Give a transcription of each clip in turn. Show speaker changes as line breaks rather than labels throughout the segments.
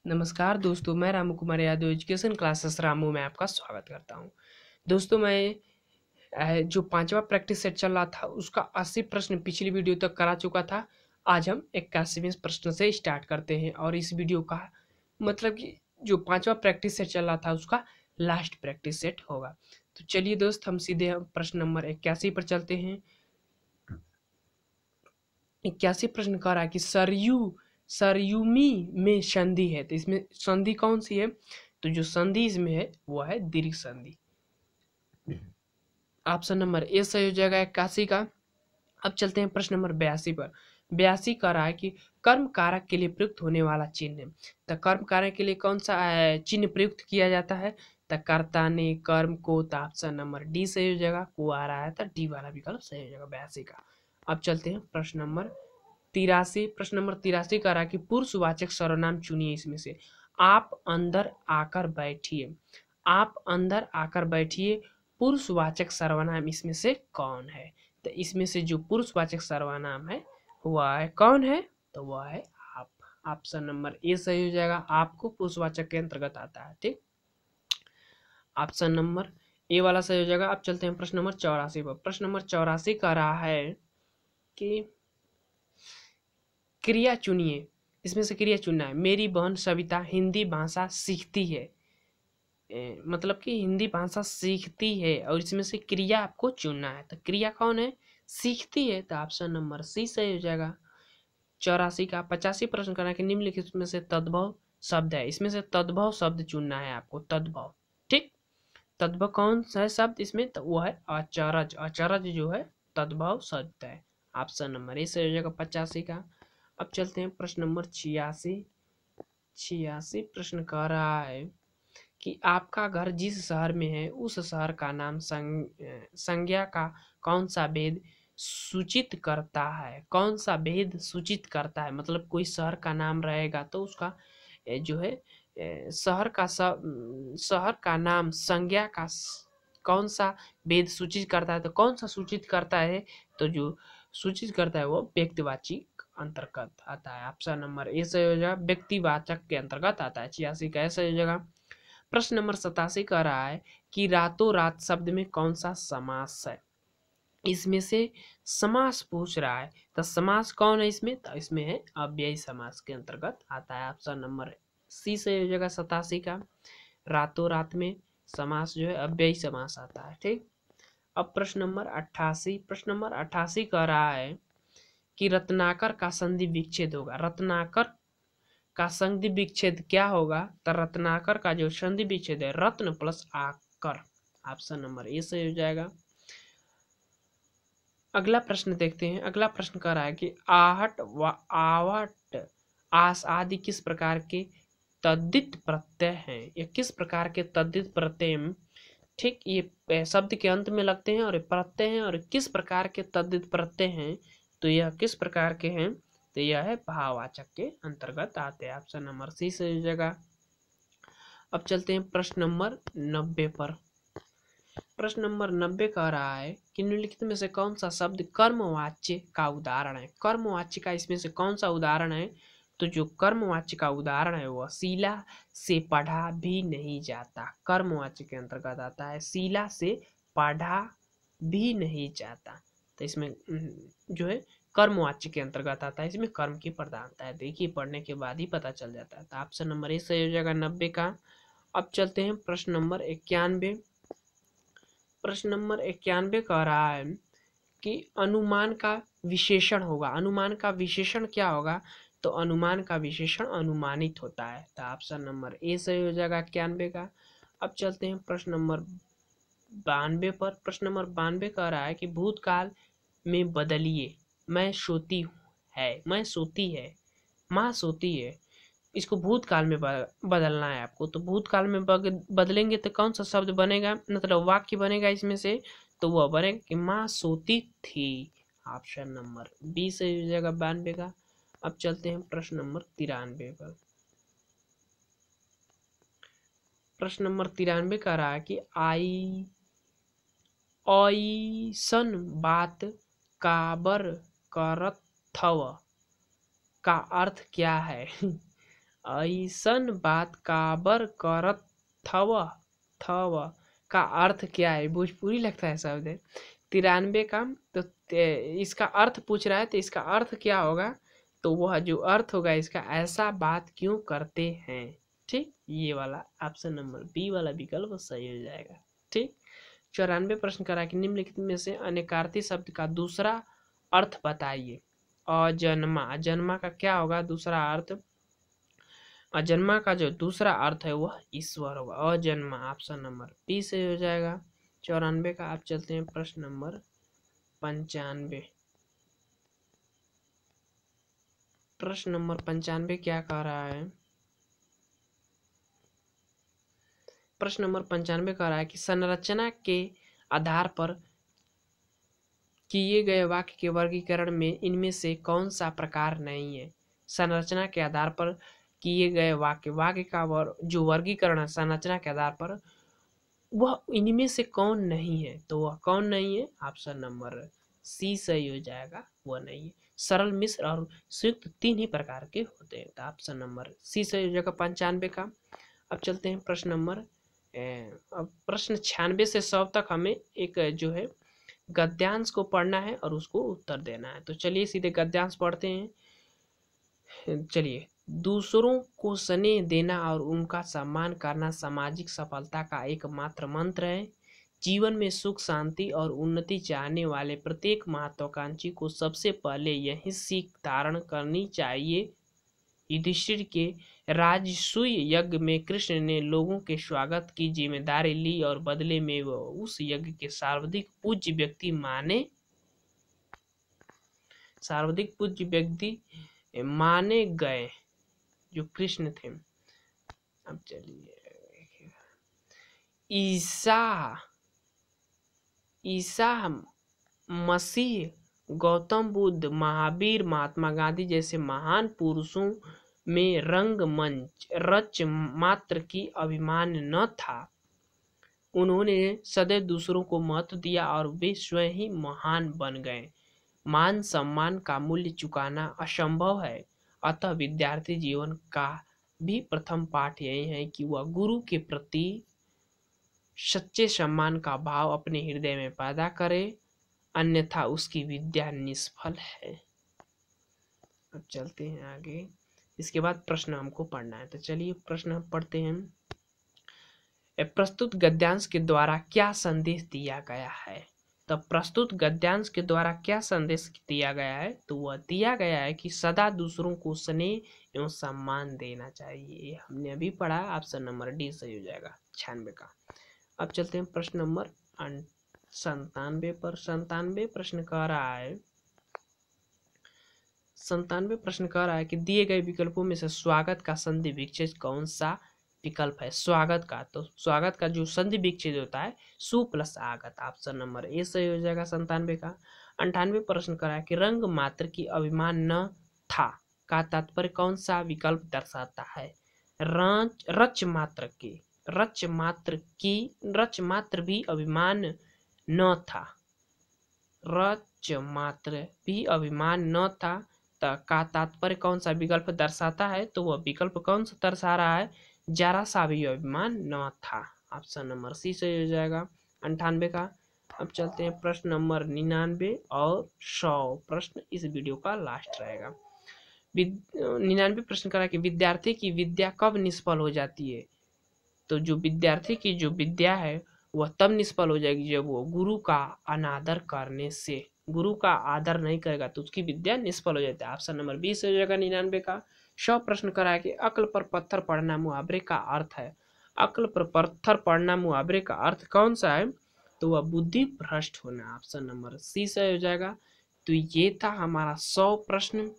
नमस्कार दोस्तों, मैं रामू कुमार यादव एजुकेशन क्लासेस रामू में आपका स्वागत करता हूं। दोस्तों, मैं जो पांचवा प्रैक्टिस सेट चल रहा था उसका 80 प्रश्न पिछली वीडियो तक करा चुका था। आज हम 81वें प्रश्न से स्टार्ट करते हैं और इस वीडियो का मतलब कि जो पांचवा प्रैक्टिस सेट चल रहा था उसका लास्ट प्रैक्टिस सेट होगा। तो चलिए दोस्त, हम सीधे प्रश्न नंबर 81 पर चलते हैं। 81 प्रश्न कह रहा है कि सरयुमी में संधि है, तो इसमें संधि कौन सी है? तो जो संधि इसमें है वो है दीर्घ संधि। ऑप्शन नंबर ए सही हो जाएगा 81 का। अब चलते हैं प्रश्न नंबर 82 पर। 82 कह रहा है कि कर्म कारक के लिए प्रयुक्त होने वाला चिन्ह। तो कर्म कारक के लिए कौन सा चिन्ह प्रयुक्त किया जाता है? तो कर्ता ने कर्म को, तो ऑप्शन नंबर डी सही हो जाएगा। को आ रहा है तो डी वाला विकल्प सही हो जाएगा 82 का। अब चलते हैं प्रश्न नंबर 83। प्रश्न नंबर 83 कह रहा है कि पुरुषवाचक सर्वनाम चुनिए इसमें से। आप अंदर आकर बैठिए। आप अंदर आकर बैठिए पुरुषवाचक सर्वनाम इसमें से कौन है? तो इसमें से जो पुरुषवाचक सर्वनाम है वह है कौन है? तो वह है आप। ऑप्शन नंबर ए सही हो जाएगा। आपको पुरुषवाचक के अंतर्गत आता है। ठीक, ऑप्शन नंबर ए वाला सही हो जाएगा। अब चलते हैं प्रश्न नंबर 84 पर। प्रश्न नंबर 84 कह रहा है कि क्रिया चुनिए, इसमें से क्रिया चुनना है। मेरी बहन सविता हिंदी भाषा सीखती है। मतलब कि हिंदी भाषा सीखती है और इसमें से क्रिया आपको चुनना है। तो क्रिया कौन है? सीखती है। तो ऑप्शन नंबर सी सही हो जाएगा 84 का। 85 प्रश्न करना है कि निम्नलिखित में से तद्भव शब्द है। इसमें से तद्भव शब्द चुनना है आपको। तद्भव, ठीक, तद्भव कौन सा है शब्द इसमें? तो वो है अचरज। अचरज जो है तद्भव शब्द है। ऑप्शन नंबर ए सही हो जाएगा 85 का। अब चलते हैं प्रश्न नंबर 86। 86 प्रश्न कह रहा है कि आपका घर जिस शहर में है उस शहर का नाम संज्ञा का कौन सा भेद सूचित करता है? कौन सा भेद सूचित करता है? मतलब कोई शहर का नाम रहेगा तो उसका जो है शहर का नाम संज्ञा का कौन सा भेद सूचित करता है? तो कौन सा सूचित करता है? तो जो सूचित करता है वो व्यक्तिवाची अंतर्गत आता है। ऑप्शन नंबर ए सही हो जाएगा। व्यक्तिवाचक के अंतर्गत आता है। 86 का ऐसा हो जाएगा। प्रश्न नंबर 87 कह रहा है कि रातों रात शब्द में कौन सा समास है? इसमें से समास पूछ रहा है। तो समास कौन है इसमें? तो इसमें है अव्ययी समास के अंतर्गत आता है। ऑप्शन नंबर सी से हो जाएगा 87 का। रातों रात में समास जो है अव्ययी समास आता है। ठीक, अब प्रश्न नंबर 88। प्रश्न नंबर 88 कह रहा है कि रत्नाकर का संधि विच्छेद होगा। रत्नाकर का संधि विच्छेद क्या होगा? तो रत्नाकर का जो संधि विच्छेद है रत्न प्लस आकर। ऑप्शन नंबर ए सही हो जाएगा। अगला प्रश्न देखते हैं। अगला प्रश्न कह रहा है कि आहट व आवट आस आदि किस प्रकार के तद्धित प्रत्यय हैं? ये किस प्रकार के तद्धित प्रत्यय, ठीक, ये शब्द के अंत में लगते हैं और ये प्रत्यय हैं और किस प्रकार के तद्धित प्रत्यय हैं? तो यह किस प्रकार के हैं? तो यह है भाववाचक के अंतर्गत आते हैं। ऑप्शन नंबर सी से हो जाएगा। अब चलते हैं प्रश्न नंबर 90 पर। प्रश्न नंबर 90 कह रहा है कि निम्नलिखित में से कौन सा शब्द कर्मवाच्य का उदाहरण है? कर्मवाच्य का इसमें से कौन सा उदाहरण है? तो जो कर्मवाच्य का उदाहरण है वह शीला से पढ़ा भी नहीं जाता। कर्मवाच्य के अंतर्गत आता है। शीला से पढ़ा भी नहीं जाता। तो इसमें जो है कर्मवाच्य के अंतर्गत आता है। इसमें कर्म की प्रधानता है। देखिए, पढ़ने के बाद ही पता चल जाता है। तो ऑप्शन नंबर ए सही हो जाएगा 90 का। अब चलते हैं प्रश्न नंबर 91। प्रश्न नंबर 91 कह रहा है कि अनुमान का विशेषण होगा। अनुमान का विशेषण क्या होगा? तो अनुमान का विशेषण अनुमानित होता है। तो ऑप्शन नंबर ए सही हो जाएगा 91 का। अब चलते हैं प्रश्न नंबर 92 पर। प्रश्न नंबर 92 कह रहा है कि भूतकाल में बदलिए। मैं सोती हूँ है, मैं सोती है, माँ सोती है। इसको भूतकाल में बदलना है आपको। तो भूतकाल में बदलेंगे तो कौन सा शब्द बनेगा, मतलब वाक्य बनेगा इसमें से? तो वह बनेगा कि माँ सोती थी। ऑप्शन नंबर बी से हो जाएगा 92 का। अब चलते हैं प्रश्न नंबर 93 पर। प्रश्न नंबर 93 कह रहा है कि ऐसन बात काबर करत थव का अर्थ क्या है? ऐसन बात काबर करत थव थव का अर्थ क्या है? भोजपुरी लगता है शब्द है। 93 का तो इसका अर्थ पूछ रहा है, तो इसका अर्थ क्या होगा? तो वह जो अर्थ होगा इसका, ऐसा बात क्यों करते हैं। ठीक, ये वाला ऑप्शन नंबर बी वाला विकल्प सही हो जाएगा। ठीक, 94 प्रश्न करा कि निम्नलिखित में से अनेकार्थी शब्द का दूसरा अर्थ बताइए। अजन्मा, अजन्मा का क्या होगा दूसरा अर्थ? अजन्मा का जो दूसरा अर्थ है वह ईश्वर होगा। अजन्मा ऑप्शन नंबर बी से हो जाएगा। 94 का। आप चलते हैं प्रश्न नंबर 95। प्रश्न नंबर 95 क्या कह रहा है? प्रश्न नंबर 95 कह रहा है कि संरचना के आधार पर किए गए वाक्य के वर्गीकरण में इनमें से कौन सा प्रकार नहीं है। संरचना के आधार पर किए गए वाक्य का जो वर्गीकरण है संरचना के आधार पर, वह इनमें से कौन नहीं है। तो वह कौन नहीं है? ऑप्शन नंबर सी सही हो जाएगा, वह नहीं है। सरल, मिश्र और संयुक्त तीन ही प्रकार के होते हैं। तो ऑप्शन नंबर सी सही हो जाएगा 95 का। अब चलते हैं प्रश्न नंबर अब प्रश्न 96 से 100 तक हमें एक जो है गद्यांश को पढ़ना है और उसको उत्तर देना है। तो चलिए सीधे गद्यांश पढ़ते हैं। चलिए, दूसरों को स्नेह देना और उनका सम्मान करना सामाजिक सफलता का एकमात्र मंत्र है। जीवन में सुख, शांति और उन्नति चाहने वाले प्रत्येक महत्वाकांक्षी को सबसे पहले यही सीख धारण करनी चाहिए। युधिष्ठिर के राजसूय यज्ञ में कृष्ण ने लोगों के स्वागत की जिम्मेदारी ली और बदले में वह उस यज्ञ के सर्वाधिक पूज्य व्यक्ति माने गए जो कृष्ण थे। अब चलिए, ईसा मसीह, गौतम बुद्ध, महावीर, महात्मा गांधी जैसे महान पुरुषों में रंगमंच रच मात्र की अभिमान न था। उन्होंने सदैव दूसरों को महत्व दिया और वे स्वयं ही महान बन गए। मान सम्मान का मूल्य चुकाना असंभव है, अतः विद्यार्थी जीवन का भी प्रथम पाठ यही है कि वह गुरु के प्रति सच्चे सम्मान का भाव अपने हृदय में पैदा करे, अन्यथा उसकी विद्या निष्फल है। अब चलते हैं आगे। इसके बाद प्रश्न हमको पढ़ना है। तो चलिए प्रश्न हम पढ़ते हैं। प्रस्तुत गद्यांश के द्वारा क्या संदेश दिया गया है? तो प्रस्तुत गद्यांश के द्वारा क्या संदेश दिया गया है? तो वह दिया गया है कि सदा दूसरों को स्नेह एवं सम्मान देना चाहिए। ये हमने अभी पढ़ा, ऑप्शन नंबर डी सही हो जाएगा 96 का। अब चलते हैं प्रश्न नंबर 97 पर। 97 प्रश्न कह रहा है 97 प्रश्न कह रहा है कि दिए गए विकल्पों में से स्वागत का संधि विच्छेद कौन सा विकल्प है? स्वागत का, तो स्वागत का जो संधि विच्छेद होता है सु प्लस आगत, ऑप्शन नंबर ए सही हो जाएगा 97 का। 98 प्रश्न कर रहा है कि रंग मात्र की अभिमान न था का तात्पर्य कौन सा विकल्प दर्शाता है? रच मात्र भी अभिमान न था, रच मात्र भी अभिमान न था का तात्पर्य कौन सा विकल्प दर्शाता है? तो वह विकल्प कौन सा दर्शा रहा है? जरा सा भी अभिमान न था, ऑप्शन नंबर सी सही हो जाएगा 98 का। अब चलते हैं प्रश्न नंबर 99 और 100 प्रश्न इस वीडियो का लास्ट रहेगा। 99 प्रश्न करा कि विद्यार्थी की विद्या कब निष्फल हो जाती है? तो जो विद्यार्थी की जो विद्या है वह तब निष्फल हो जाएगी जब वो गुरु का अनादर करने से, गुरु का आदर नहीं करेगा तो उसकी विद्या निष्फल हो जाती है, ऑप्शन नंबर 20 हो जाएगा 99 का। 100 प्रश्न करा है कि अक्ल पर पत्थर पड़ना मुहावरे का अर्थ है। अक्ल पर पत्थर पड़ना मुहावरे का अर्थ कौन सा है? तो वह बुद्धि भ्रष्ट होना, ऑप्शन नंबर सी सही हो जाएगा। तो ये था हमारा 100 प्रश्न।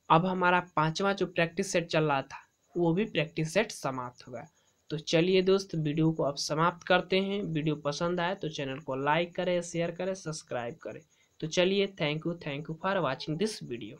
अब हमारा 5वां जो प्रैक्टिस सेट चल रहा था वो भी प्रैक्टिस सेट समाप्त होगा। तो चलिए दोस्त, वीडियो को अब समाप्त करते हैं। वीडियो पसंद आए तो चैनल को लाइक करें, शेयर करें, सब्सक्राइब करें। तो चलिए, thank you for watching this video.